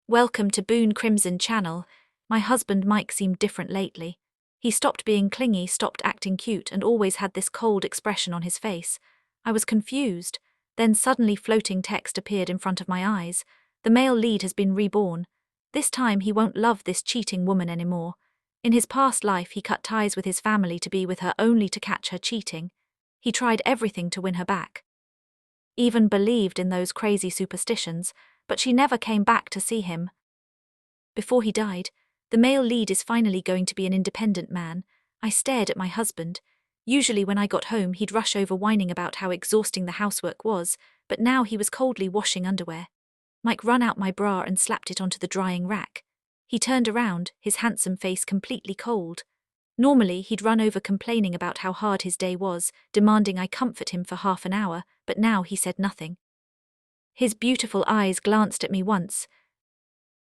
Welcome to Boone Crimson Channel. My husband Mike seemed different lately. He stopped being clingy, stopped acting cute, and always had this cold expression on his face. I was confused. Then suddenly floating text appeared in front of my eyes. The male lead has been reborn. This time he won't love this cheating woman anymore. In his past life he cut ties with his family to be with her only to catch her cheating. He tried everything to win her back. Even believed in those crazy superstitions, but she never came back to see him. Before he died, the male lead is finally going to be an independent man. I stared at my husband. Usually when I got home he'd rush over whining about how exhausting the housework was, but now he was coldly washing underwear. Mike wrung out my bra and slapped it onto the drying rack. He turned around, his handsome face completely cold. Normally he'd run over complaining about how hard his day was, demanding I comfort him for half an hour, but now he said nothing. His beautiful eyes glanced at me once,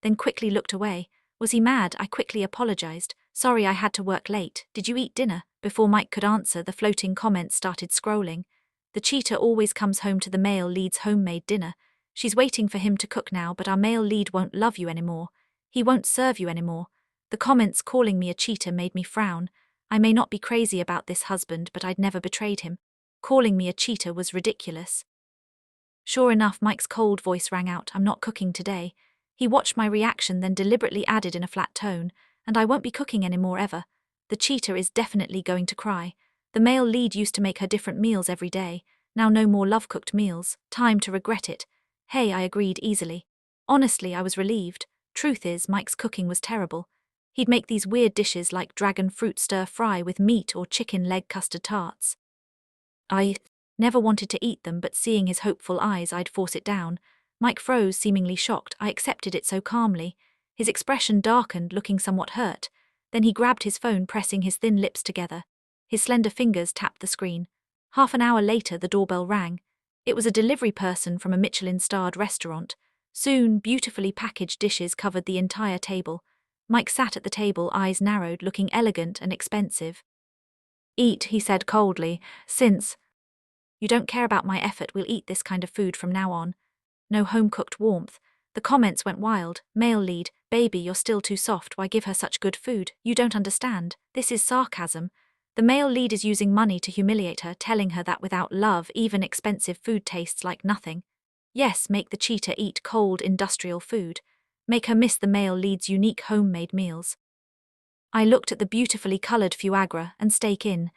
then quickly looked away. Was he mad? I quickly apologized. Sorry I had to work late. Did you eat dinner? Before Mike could answer, the floating comments started scrolling. The cheater always comes home to the male lead's homemade dinner. She's waiting for him to cook now, but our male lead won't love you anymore. He won't serve you anymore. The comments calling me a cheater made me frown. I may not be crazy about this husband, but I'd never betrayed him. Calling me a cheater was ridiculous. Sure enough, Mike's cold voice rang out, I'm not cooking today. He watched my reaction, then deliberately added in a flat tone, and I won't be cooking anymore ever. The cheater is definitely going to cry. The male lead used to make her different meals every day. Now no more love-cooked meals. Time to regret it. Hey, I agreed easily. Honestly, I was relieved. Truth is, Mike's cooking was terrible. He'd make these weird dishes like dragon fruit stir-fry with meat or chicken leg custard tarts. I never wanted to eat them, but seeing his hopeful eyes, I'd force it down. Mike froze, seemingly shocked. I accepted it so calmly. His expression darkened, looking somewhat hurt. Then he grabbed his phone, pressing his thin lips together. His slender fingers tapped the screen. Half an hour later, the doorbell rang. It was a delivery person from a Michelin-starred restaurant. Soon, beautifully packaged dishes covered the entire table. Mike sat at the table, eyes narrowed, looking elegant and expensive. Eat, he said coldly. Since you don't care about my effort, we'll eat this kind of food from now on. No home-cooked warmth. The comments went wild. Male lead, baby, you're still too soft, why give her such good food? You don't understand. This is sarcasm. The male lead is using money to humiliate her, telling her that without love, even expensive food tastes like nothing. Yes, make the cheater eat cold industrial food. Make her miss the male lead's unique homemade meals. I looked at the beautifully colored foie gras and steak in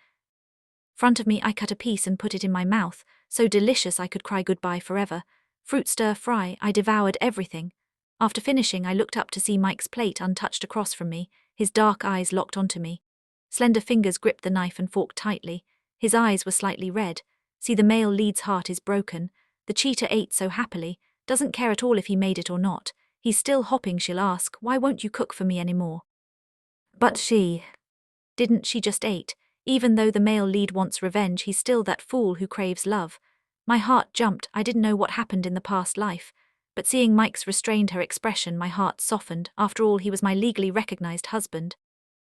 front of me. I cut a piece and put it in my mouth, so delicious I could cry goodbye forever. Fruit stir-fry, I devoured everything. After finishing, I looked up to see Mike's plate untouched across from me, his dark eyes locked onto me. Slender fingers gripped the knife and fork tightly. His eyes were slightly red. See, the male lead's heart is broken. The cheater ate so happily, doesn't care at all if he made it or not. He's still hopping. She'll ask, why won't you cook for me anymore? But didn't she just ate? Even though the male lead wants revenge, he's still that fool who craves love. My heart jumped. I didn't know what happened in the past life, but seeing Mike's restrained her expression, my heart softened. After all, he was my legally recognized husband.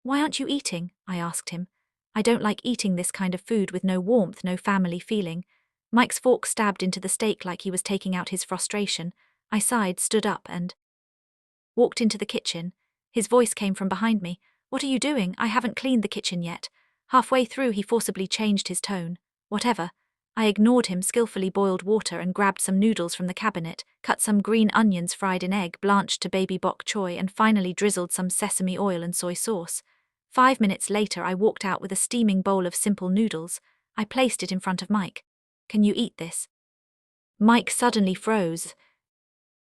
Why aren't you eating? I asked him. I don't like eating this kind of food with no warmth, no family feeling. Mike's fork stabbed into the steak like he was taking out his frustration. I sighed, stood up, and walked into the kitchen. His voice came from behind me. What are you doing? I haven't cleaned the kitchen yet. Halfway through, he forcibly changed his tone. Whatever. I ignored him, skillfully boiled water and grabbed some noodles from the cabinet, cut some green onions fried in egg blanched to baby bok choy, and finally drizzled some sesame oil and soy sauce. 5 minutes later, I walked out with a steaming bowl of simple noodles. I placed it in front of Mike. Can you eat this? Mike suddenly froze,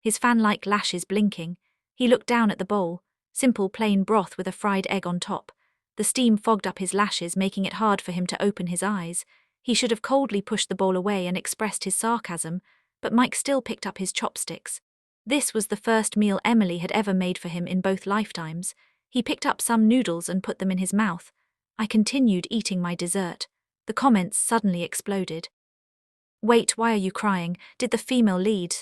his fan-like lashes blinking. He looked down at the bowl, simple plain broth with a fried egg on top. The steam fogged up his lashes, making it hard for him to open his eyes. He should have coldly pushed the bowl away and expressed his sarcasm, but Mike still picked up his chopsticks. This was the first meal Emily had ever made for him in both lifetimes. He picked up some noodles and put them in his mouth. I continued eating my dessert. The comments suddenly exploded. Wait, why are you crying? Did the female lead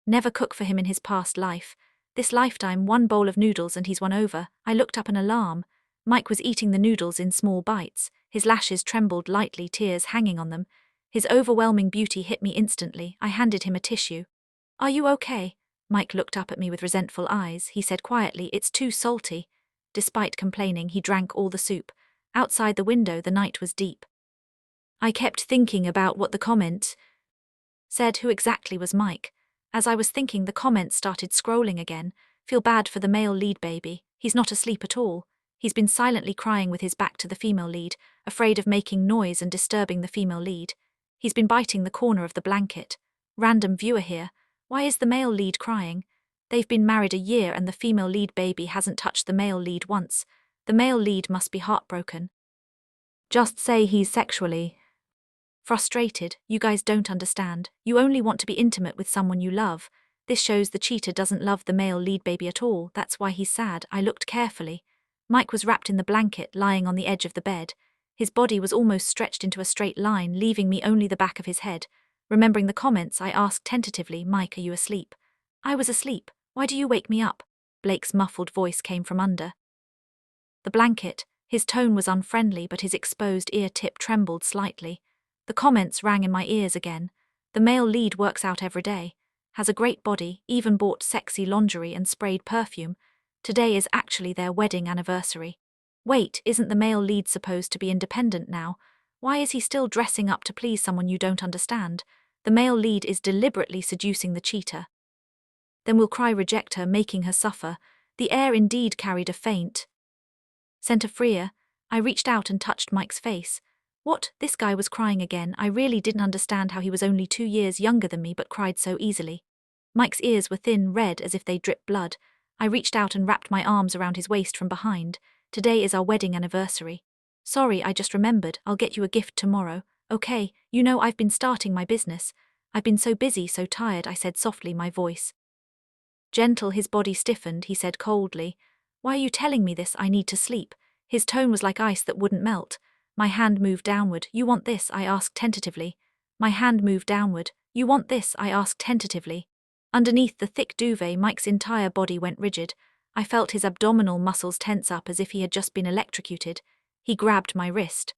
never cook for him in his past life? This lifetime, one bowl of noodles and he's won over. I looked up in alarm. Mike was eating the noodles in small bites. His lashes trembled lightly, tears hanging on them. His overwhelming beauty hit me instantly. I handed him a tissue. Are you okay? Mike looked up at me with resentful eyes. He said quietly, "It's too salty." Despite complaining, he drank all the soup. Outside the window, the night was deep. I kept thinking about what the comment said. Who exactly was Mike? As I was thinking, the comments started scrolling again. Feel bad for the male lead baby. He's not asleep at all. He's been silently crying with his back to the female lead, afraid of making noise and disturbing the female lead. He's been biting the corner of the blanket. Random viewer here. Why is the male lead crying? They've been married a year and the female lead baby hasn't touched the male lead once. The male lead must be heartbroken. Just say he's sexually frustrated. You guys don't understand. You only want to be intimate with someone you love. This shows the cheater doesn't love the male lead baby at all. That's why he's sad. I looked carefully. Mike was wrapped in the blanket, lying on the edge of the bed. His body was almost stretched into a straight line, leaving me only the back of his head. Remembering the comments, I asked tentatively, "Mike, are you asleep?" "I was asleep. Why do you wake me up?" Blake's muffled voice came from under the blanket. His tone was unfriendly, but his exposed ear tip trembled slightly. The comments rang in my ears again. The male lead works out every day, has a great body, even bought sexy lingerie and sprayed perfume. Today is actually their wedding anniversary. Wait, isn't the male lead supposed to be independent now? Why is he still dressing up to please someone you don't understand? The male lead is deliberately seducing the cheater. Then will cry, reject her, making her suffer. The air indeed carried a faint scent of freer. I reached out and touched Mike's face. What? This guy was crying again. I really didn't understand how he was only 2 years younger than me but cried so easily. Mike's ears were thin, red as if they dripped blood. I reached out and wrapped my arms around his waist from behind. Today is our wedding anniversary. Sorry, I just remembered. I'll get you a gift tomorrow. Okay, you know I've been starting my business. I've been so busy, so tired, I said softly, my voice gentle. His body stiffened. He said coldly, "Why are you telling me this? I need to sleep." His tone was like ice that wouldn't melt. My hand moved downward. "You want this?" I asked tentatively. My hand moved downward. "You want this?" I asked tentatively. Underneath the thick duvet, Mike's entire body went rigid. I felt his abdominal muscles tense up as if he had just been electrocuted. He grabbed my wrist.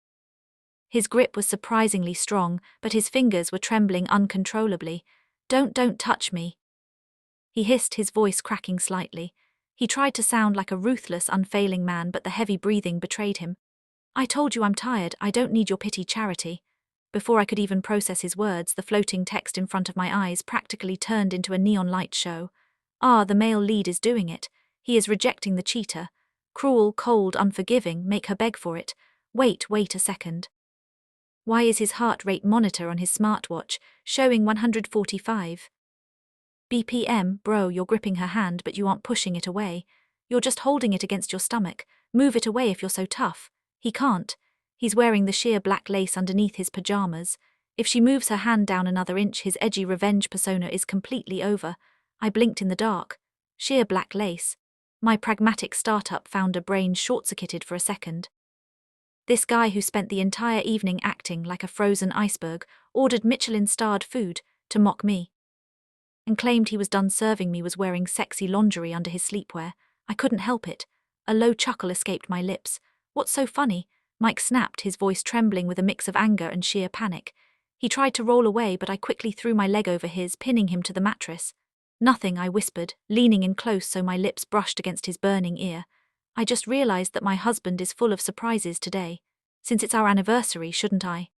His grip was surprisingly strong, but his fingers were trembling uncontrollably. Don't touch me," he hissed, his voice cracking slightly. He tried to sound like a ruthless, unfailing man, but the heavy breathing betrayed him. "I told you I'm tired. I don't need your pity charity." Before I could even process his words, the floating text in front of my eyes practically turned into a neon light show. "Ah, the male lead is doing it. He is rejecting the cheater. Cruel, cold, unforgiving, make her beg for it. Wait a second. Why is his heart rate monitor on his smartwatch showing 145 BPM? Bro, you're gripping her hand, but you aren't pushing it away. You're just holding it against your stomach. Move it away if you're so tough." He can't. He's wearing the sheer black lace underneath his pajamas. If she moves her hand down another inch, his edgy revenge persona is completely over. I blinked in the dark. Sheer black lace. My pragmatic startup founder brain short-circuited for a second. This guy who spent the entire evening acting like a frozen iceberg ordered Michelin-starred food to mock me and claimed he was done serving me was wearing sexy lingerie under his sleepwear. I couldn't help it. A low chuckle escaped my lips. "What's so funny?" Mike snapped, his voice trembling with a mix of anger and sheer panic. He tried to roll away, but I quickly threw my leg over his, pinning him to the mattress. "Nothing," I whispered, leaning in close so my lips brushed against his burning ear. "I just realized that my husband is full of surprises today. Since it's our anniversary, shouldn't I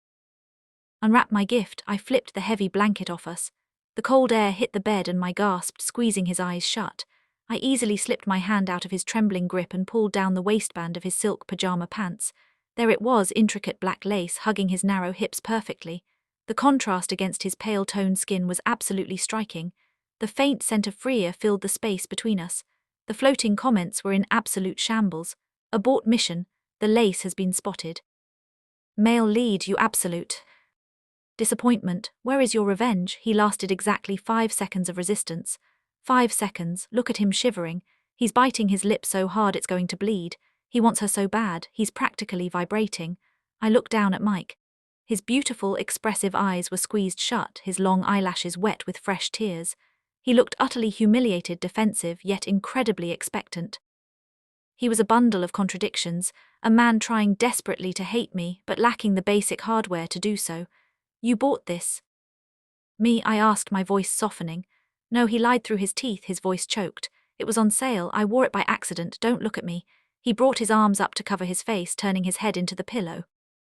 unwrap my gift?" I flipped the heavy blanket off us. The cold air hit the bed and I gasped, squeezing his eyes shut. I easily slipped my hand out of his trembling grip and pulled down the waistband of his silk pajama pants. There it was, intricate black lace hugging his narrow hips perfectly. The contrast against his pale-toned skin was absolutely striking. The faint scent of freer filled the space between us. The floating comments were in absolute shambles. "Abort mission. The lace has been spotted." "Male lead, you absolute disappointment. Where is your revenge?" He lasted exactly 5 seconds of resistance. 5 seconds. Look at him shivering. He's biting his lip so hard it's going to bleed. He wants her so bad, he's practically vibrating. I looked down at Mike. His beautiful, expressive eyes were squeezed shut, his long eyelashes wet with fresh tears. He looked utterly humiliated, defensive, yet incredibly expectant. He was a bundle of contradictions, a man trying desperately to hate me, but lacking the basic hardware to do so. "You bought this?" "Me?" I asked, my voice softening. No, he lied through his teeth, his voice choked. It was on sale, I wore it by accident, don't look at me. He brought his arms up to cover his face, turning his head into the pillow.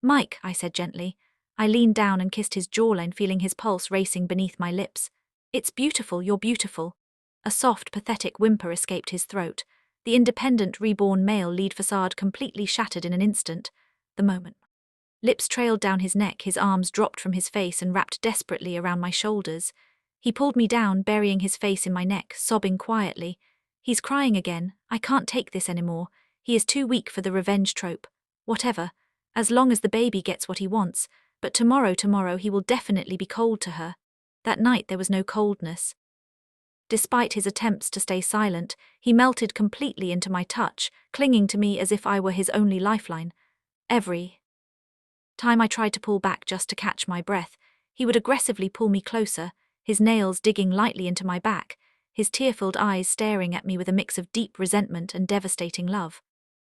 Mike, I said gently. I leaned down and kissed his jawline, feeling his pulse racing beneath my lips. It's beautiful, you're beautiful. A soft, pathetic whimper escaped his throat. The independent, reborn male lead facade completely shattered in an instant. The moment. Lips trailed down his neck, his arms dropped from his face and wrapped desperately around my shoulders. He pulled me down, burying his face in my neck, sobbing quietly. He's crying again. I can't take this anymore. He is too weak for the revenge trope. Whatever. As long as the baby gets what he wants. But tomorrow he will definitely be cold to her. That night there was no coldness. Despite his attempts to stay silent, he melted completely into my touch, clinging to me as if I were his only lifeline. Every time I tried to pull back just to catch my breath, he would aggressively pull me closer, his nails digging lightly into my back, his tear-filled eyes staring at me with a mix of deep resentment and devastating love.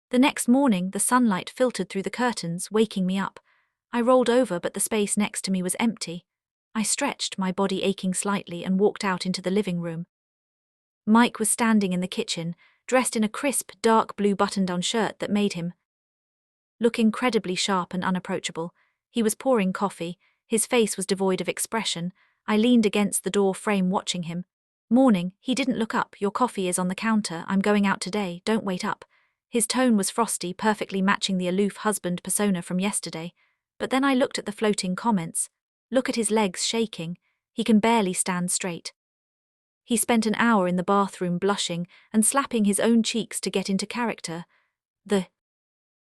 The next morning, the sunlight filtered through the curtains, waking me up. I rolled over, but the space next to me was empty. I stretched, my body aching slightly, and walked out into the living room. Mike was standing in the kitchen, dressed in a crisp, dark blue button-down shirt that made him look incredibly sharp and unapproachable. He was pouring coffee. His face was devoid of expression. I leaned against the door frame watching him. Morning, he didn't look up. Your coffee is on the counter. I'm going out today. Don't wait up. His tone was frosty, perfectly matching the aloof husband persona from yesterday. But then I looked at the floating comments. Look at his legs shaking. He can barely stand straight. He spent an hour in the bathroom blushing and slapping his own cheeks to get into character. The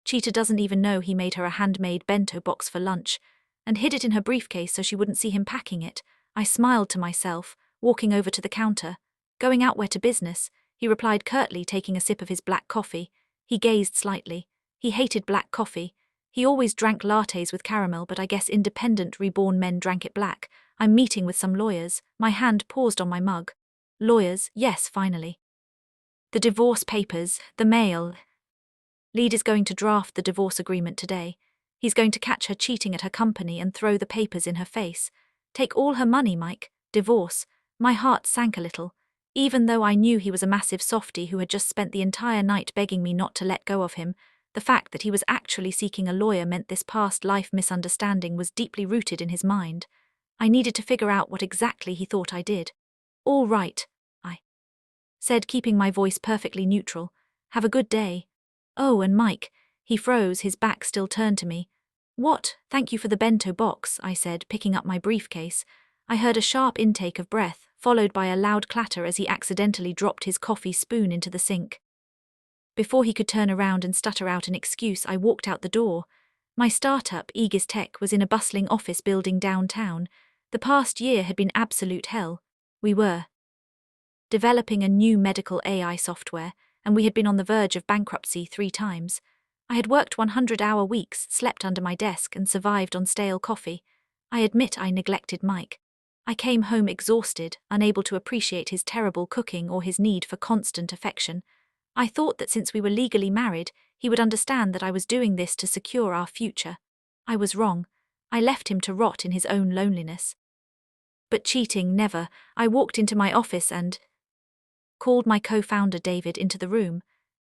cheater doesn't even know he made her a handmade bento box for lunch and hid it in her briefcase so she wouldn't see him packing it. I smiled to myself, walking over to the counter. Going out where to business, he replied curtly, taking a sip of his black coffee. He gazed slightly. He hated black coffee. He always drank lattes with caramel, but I guess independent reborn men drank it black. I'm meeting with some lawyers. My hand paused on my mug. Lawyers, yes, finally. The divorce papers, the mail. Lead is going to draft the divorce agreement today. He's going to catch her cheating at her company and throw the papers in her face. Take all her money, Mike. Divorce. My heart sank a little. Even though I knew he was a massive softie who had just spent the entire night begging me not to let go of him, the fact that he was actually seeking a lawyer meant this past life misunderstanding was deeply rooted in his mind. I needed to figure out what exactly he thought I did. All right, I said, keeping my voice perfectly neutral. Have a good day. Oh, and Mike. He froze, his back still turned to me. What? Thank you for the bento box, I said, picking up my briefcase. I heard a sharp intake of breath, followed by a loud clatter as he accidentally dropped his coffee spoon into the sink. Before he could turn around and stutter out an excuse, I walked out the door. My startup, Aegis Tech, was in a bustling office building downtown. The past year had been absolute hell. We were developing a new medical AI software, and we had been on the verge of bankruptcy 3 times. I had worked 100-hour weeks, slept under my desk, and survived on stale coffee. I admit I neglected Mike. I came home exhausted, unable to appreciate his terrible cooking or his need for constant affection. I thought that since we were legally married, he would understand that I was doing this to secure our future. I was wrong. I left him to rot in his own loneliness. But cheating, never. I walked into my office and called my co-founder David into the room.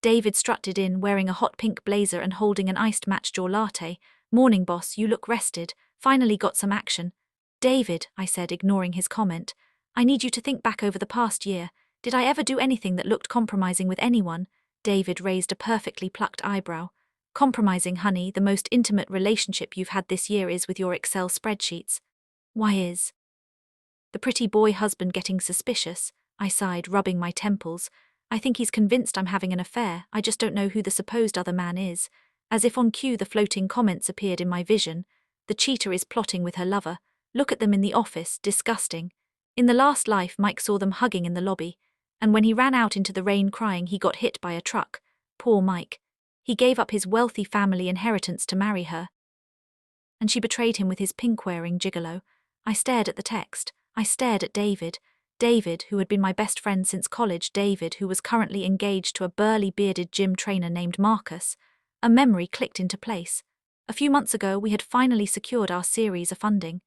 David strutted in, wearing a hot pink blazer and holding an iced matcha latte. Morning, boss, you look rested. Finally got some action. David, I said, ignoring his comment, I need you to think back over the past year. Did I ever do anything that looked compromising with anyone? David raised a perfectly plucked eyebrow. Compromising, honey, the most intimate relationship you've had this year is with your Excel spreadsheets. Why is the pretty boy husband getting suspicious? I sighed, rubbing my temples. I think he's convinced I'm having an affair. I just don't know who the supposed other man is. As if on cue, the floating comments appeared in my vision. The cheater is plotting with her lover. Look at them in the office, disgusting. In the last life, Mike saw them hugging in the lobby. And when he ran out into the rain crying, he got hit by a truck. Poor Mike. He gave up his wealthy family inheritance to marry her. And she betrayed him with his pink-wearing gigolo. I stared at the text. I stared at David. David, who had been my best friend since college, David, who was currently engaged to a burly bearded gym trainer named Marcus. A memory clicked into place. A few months ago, we had finally secured our series of funding.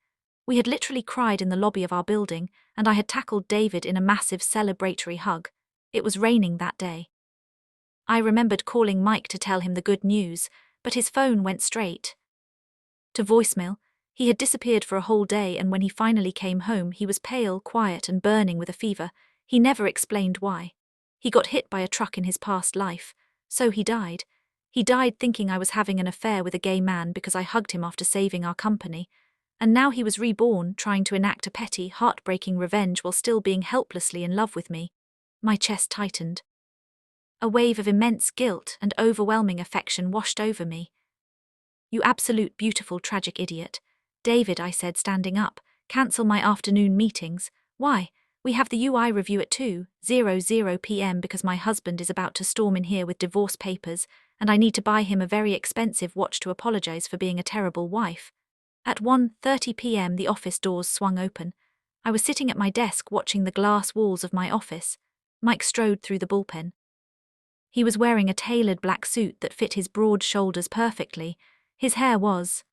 We had literally cried in the lobby of our building, and I had tackled David in a massive celebratory hug. It was raining that day. I remembered calling Mike to tell him the good news, but his phone went straight to voicemail. He had disappeared for a whole day, and when he finally came home, he was pale, quiet, and burning with a fever. He never explained why. He got hit by a truck in his past life, so he died. He died thinking I was having an affair with a gay man because I hugged him after saving our company. And now he was reborn, trying to enact a petty, heartbreaking revenge while still being helplessly in love with me. My chest tightened. A wave of immense guilt and overwhelming affection washed over me. "You absolute beautiful tragic idiot. David," I said, standing up, "cancel my afternoon meetings." "Why? We have the UI review at 2:00 p.m. because my husband is about to storm in here with divorce papers, and I need to buy him a very expensive watch to apologize for being a terrible wife." At 1:30 p.m. the office doors swung open. I was sitting at my desk watching the glass walls of my office. Mike strode through the bullpen. He was wearing a tailored black suit that fit his broad shoulders perfectly. His hair was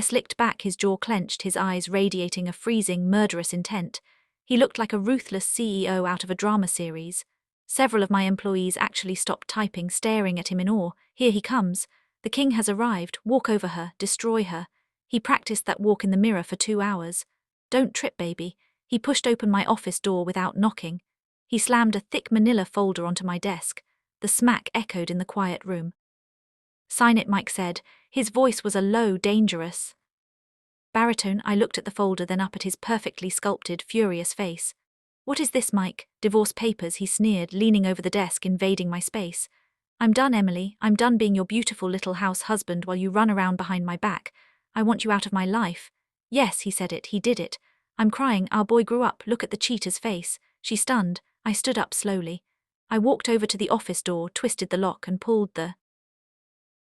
slicked back, his jaw clenched, his eyes radiating a freezing, murderous intent. He looked like a ruthless CEO out of a drama series. Several of my employees actually stopped typing, staring at him in awe. "Here he comes. The king has arrived. Walk over her, destroy her." He practiced that walk in the mirror for 2 hours. "Don't trip, baby." He pushed open my office door without knocking. He slammed a thick manila folder onto my desk. The smack echoed in the quiet room. "Sign it," Mike said. His voice was a low, dangerous baritone. I looked at the folder, then up at his perfectly sculpted, furious face. "What is this, Mike?" "Divorce papers," he sneered, leaning over the desk, invading my space. "I'm done, Emily. I'm done being your beautiful little house husband while you run around behind my back. I want you out of my life." "Yes," he said it. He did it. "I'm crying. Our boy grew up. Look at the cheater's face." She stunned. I stood up slowly. I walked over to the office door, twisted the lock, and pulled the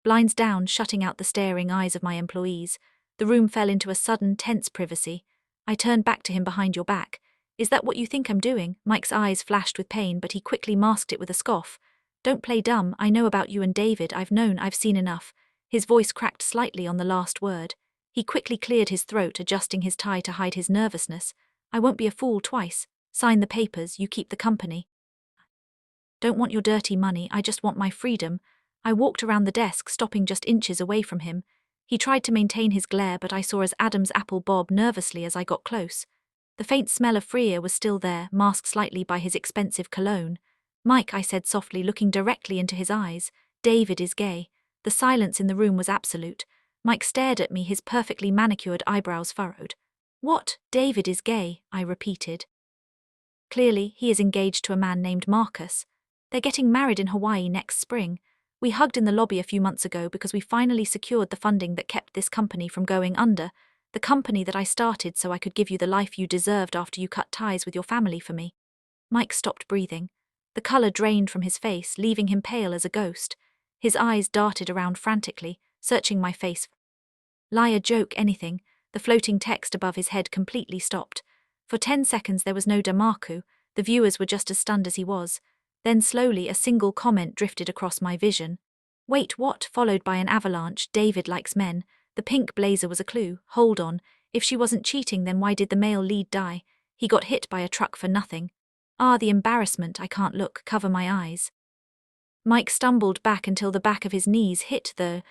blinds down, shutting out the staring eyes of my employees. The room fell into a sudden, tense privacy. I turned back to him. "Behind your back. Is that what you think I'm doing?" Mike's eyes flashed with pain, but he quickly masked it with a scoff. "Don't play dumb. I know about you and David. I've seen enough." His voice cracked slightly on the last word. He quickly cleared his throat, adjusting his tie to hide his nervousness. "I won't be a fool twice. Sign the papers, you keep the company." "Don't want your dirty money, I just want my freedom." I walked around the desk, stopping just inches away from him. He tried to maintain his glare, but I saw his Adam's apple bob nervously as I got close. The faint smell of Freer was still there, masked slightly by his expensive cologne. "Mike," I said softly, looking directly into his eyes, "David is gay." The silence in the room was absolute. Mike stared at me, his perfectly manicured eyebrows furrowed. "What? David is gay?" I repeated. "Clearly, he is engaged to a man named Marcus. They're getting married in Hawaii next spring. We hugged in the lobby a few months ago because we finally secured the funding that kept this company from going under, the company that I started so I could give you the life you deserved after you cut ties with your family for me." Mike stopped breathing. The color drained from his face, leaving him pale as a ghost. His eyes darted around frantically, searching my face. Liar, joke, anything. The floating text above his head completely stopped. For 10 seconds there was no Damarku. The viewers were just as stunned as he was. Then slowly a single comment drifted across my vision. "Wait, what?" Followed by an avalanche. "David likes men." The pink blazer was a clue. Hold on. If she wasn't cheating, then why did the male lead die? He got hit by a truck for nothing. The embarrassment. I can't look. Cover my eyes. Mike stumbled back until the back of his knees hit the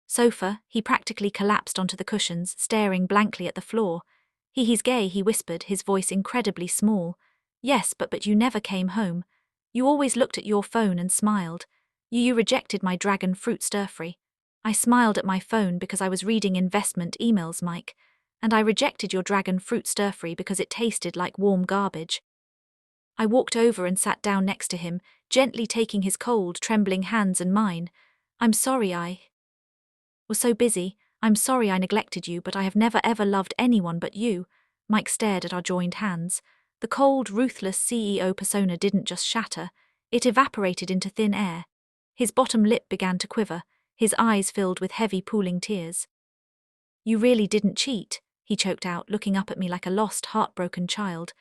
sofa. He practically collapsed onto the cushions, staring blankly at the floor. He's gay," he whispered, his voice incredibly small. "Yes, but you never came home. You always looked at your phone and smiled. You rejected my dragon fruit stir-fry." I smiled at my phone because I was reading investment emails, Mike. "And I rejected your dragon fruit stir-fry because it tasted like warm garbage." I walked over and sat down next to him, gently taking his cold, trembling hands in mine. "I'm sorry I was so busy. I'm sorry I neglected you, but I have never ever loved anyone but you." Mike stared at our joined hands. The cold, ruthless CEO persona didn't just shatter, it evaporated into thin air. His bottom lip began to quiver, his eyes filled with heavy pooling tears. "You really didn't cheat," he choked out, looking up at me like a lost, heartbroken child.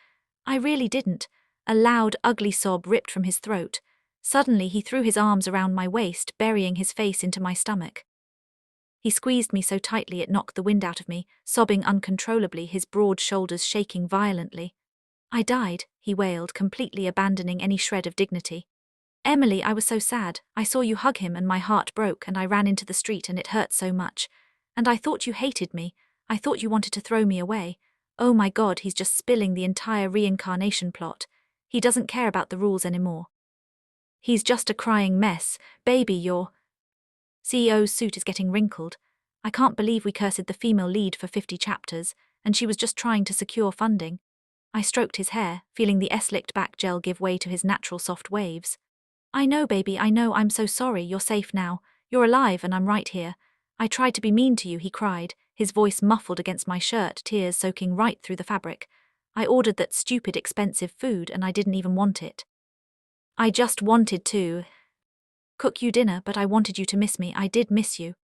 "I really didn't." A loud, ugly sob ripped from his throat. Suddenly he threw his arms around my waist, burying his face into my stomach. He squeezed me so tightly it knocked the wind out of me, sobbing uncontrollably, his broad shoulders shaking violently. I died, he wailed, completely abandoning any shred of dignity. Emily, I was so sad. I saw you hug him and my heart broke and I ran into the street and it hurt so much. And I thought you hated me. I thought you wanted to throw me away. Oh my God, he's just spilling the entire reincarnation plot. He doesn't care about the rules anymore. He's just a crying mess. Baby, your CEO's suit is getting wrinkled. I can't believe we cursed the female lead for 50 chapters, and she was just trying to secure funding. I stroked his hair, feeling the slicked back gel give way to his natural soft waves. I know, baby, I know, I'm so sorry, you're safe now. You're alive and I'm right here. I tried to be mean to you, he cried, his voice muffled against my shirt, tears soaking right through the fabric. I ordered that stupid expensive food and I didn't even want it. I just wanted to cook you dinner, but I wanted you to miss me. I did miss you.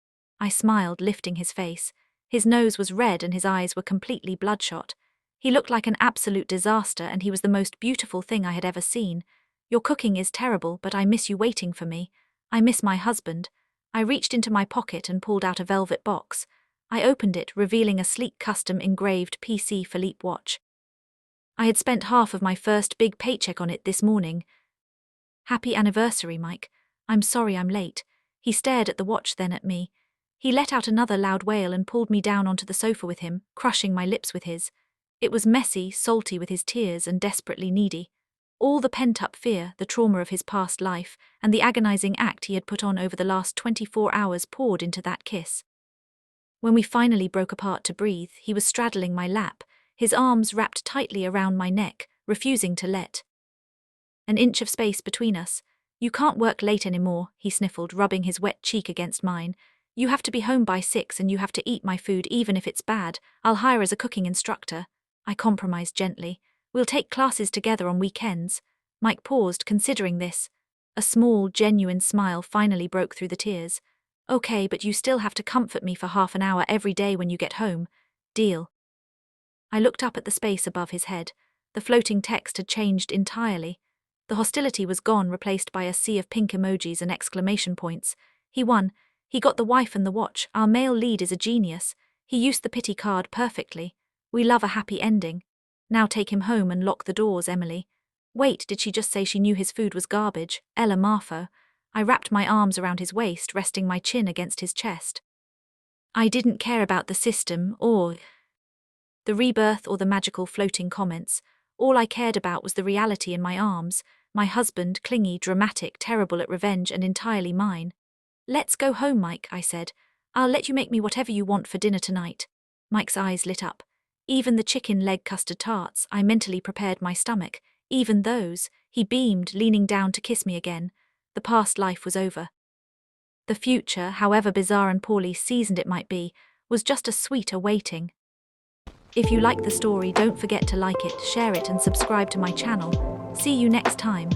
I smiled, lifting his face. His nose was red and his eyes were completely bloodshot. He looked like an absolute disaster and he was the most beautiful thing I had ever seen. Your cooking is terrible, but I miss you waiting for me. I miss my husband. I reached into my pocket and pulled out a velvet box. I opened it, revealing a sleek custom-engraved PC Philippe watch. I had spent half of my first big paycheck on it this morning. Happy anniversary, Mike. I'm sorry I'm late. He stared at the watch, then at me. He let out another loud wail and pulled me down onto the sofa with him, crushing my lips with his. It was messy, salty with his tears and desperately needy. All the pent-up fear, the trauma of his past life, and the agonizing act he had put on over the last 24 hours poured into that kiss. When we finally broke apart to breathe, he was straddling my lap, his arms wrapped tightly around my neck, refusing to let an inch of space between us. You can't work late anymore, he sniffled, rubbing his wet cheek against mine. You have to be home by 6 and you have to eat my food even if it's bad. I'll hire as a cooking instructor. I compromised gently. We'll take classes together on weekends. Mike paused, considering this. A small, genuine smile finally broke through the tears. Okay, but you still have to comfort me for half an hour every day when you get home. Deal. I looked up at the space above his head. The floating text had changed entirely. The hostility was gone, replaced by a sea of pink emojis and exclamation points. He won. He got the wife and the watch. Our male lead is a genius. He used the pity card perfectly. We love a happy ending. Now take him home and lock the doors, Emily. Wait, did she just say she knew his food was garbage? Ella Marfo. I wrapped my arms around his waist, resting my chin against his chest. I didn't care about the system, or the rebirth, or the magical floating comments. All I cared about was the reality in my arms, my husband, clingy, dramatic, terrible at revenge, and entirely mine. Let's go home, Mike, I said. I'll let you make me whatever you want for dinner tonight. Mike's eyes lit up. Even the chicken leg custard tarts, I mentally prepared my stomach. Even those, he beamed, leaning down to kiss me again. The past life was over. The future, however bizarre and poorly seasoned it might be, was just a sweet awaiting. If you like the story, don't forget to like it, share it and subscribe to my channel. See you next time.